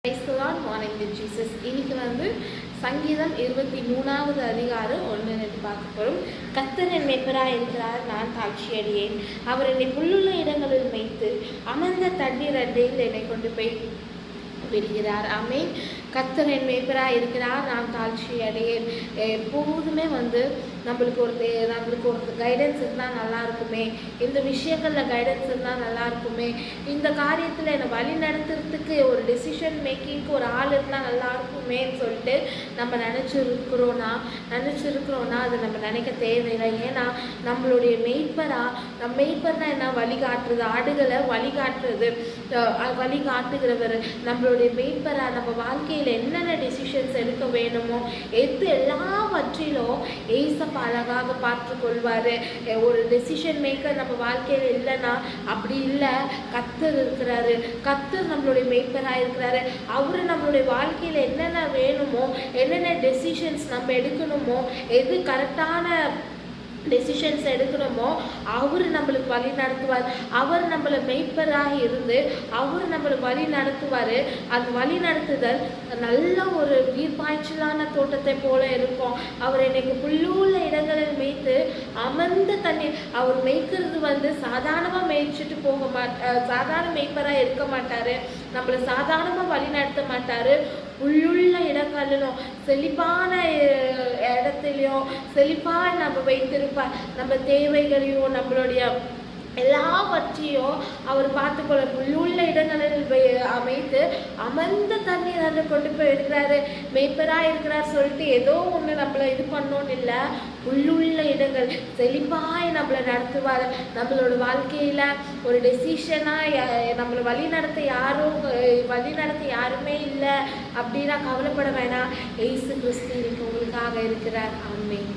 Praise the Lord, morning with Jesus. இன்னைக்கு சங்கீதம் 23வது அதிகாரம் 1 பார்க்க போகிறோம். கர்த்தர் என் மேய்ப்பராய் இருக்கிறார், நான் தாழ்ச்சி அடையேன். அவர் என்னை புல்லுள்ள இடங்களில் மேய்த்து அமர்ந்த தண்ணீர் அண்டையில் என்னை கொண்டு போய் விடுகிறார். ஆமென். கர்த்தர் என் மேய்ப்பராய் இருக்கிறார், நான் தாழ்ச்சி அடையேன். எப்போதுமே நம்மளுக்கு ஒரு கைடன்ஸ் இருந்தால் நல்லா இருக்குமே, இந்த விஷயங்களில் கைடன்ஸ் இருந்தால் நல்லா இருக்குமே, இந்த காரியத்தில் என்னை வழி நடத்துறதுக்கு ஒரு டெசிஷன் மேக்கிங்க்கு ஒரு ஆள் இருந்தால் நல்லா இருக்குமேன்னு சொல்லிட்டு நம்ம நினச்சிருக்கிறோன்னா அது நம்ம நினைக்க தேவையில்லை. ஏன்னா நம்மளுடைய மெய்ப்பர்னா என்ன, வழிகாட்டுறது, ஆடுகளை வழிகாட்டுகிறவர் நம்மளுடைய மெய்ப்பரா. நம்ம வாழ்க்கையில் என்னென்ன டெசிஷன்ஸ் எடுக்க வேணுமோ எல்லாவற்றிலும் ஏசப்பா அழகாக பார்த்து கொள்வார். ஒரு டெசிஷன் மேக்கர் நம்ம வாழ்க்கையில் இல்லைன்னா அப்படி இல்லை, கர்த்தர் இருக்கிறாரு. கர்த்தர் நம்மளுடைய மெய்ப்பராக இருக்கிறாரு. அவரு நம்மளுடைய வாழ்க்கையில் என்னென்ன வேணுமோ, என்னென்ன டெசிஷன்ஸ் நம்ம எடுக்கணுமோ, எது கரெக்டான டெசிஷன்ஸ் எடுக்கணுமோ அவர் நம்மளுக்கு வழி நடத்துவார். அவர் நம்மளை மெய்ப்பராக இருந்து அவர் நம்மளை வழி நடத்துவார். அந்த வழி நடத்துதல் நல்ல ஒரு நீர்ப்பாய்ச்சலான தோட்டத்தை போல இருக்கும். அவர் எனக்கு புல்லுள்ள இடங்களில் மேய்த்து அமர்ந்த தண்ணீர். அவர் மேய்க்கிறது சாதாரணமாக மேய்ச்சிட்டு சாதாரண மெய்ப்பராக இருக்க மாட்டார். நம்மளை சாதாரணமாக வழி நடத்த மாட்டார். புல்லுள்ள இடங்களிலும் செழிப்பான இடத்துலையும் செழிப்பாக நம்ம வைத்திருப்பார். நம்ம தேவைகளையும் நம்மளுடைய எல்லாவற்றையும் அவர் பார்த்துக்கொள்ள புல்லுள்ள இடங்களில் அமைத்து அமர்ந்த தண்ணீர் அதை கொண்டு போய் எடுக்கிறாரு. மெய்ப்பராக இருக்கிறார் சொல்லிட்டு ஏதோ ஒன்று நம்மளை இது பண்ணோன்னு இல்லை, புல்லுள்ள இடங்கள் செழிப்பாய் நம்மளை நடத்துவார். நம்மளோட வாழ்க்கையில் ஒரு டெசிஷனாக நம்மளை வழி நடத்த யாருமே இல்லை அப்படின்னா கவலைப்பட வேணாம். இயேசு கிறிஸ்து உங்களுக்காக இருக்கிறார். ஆமென்.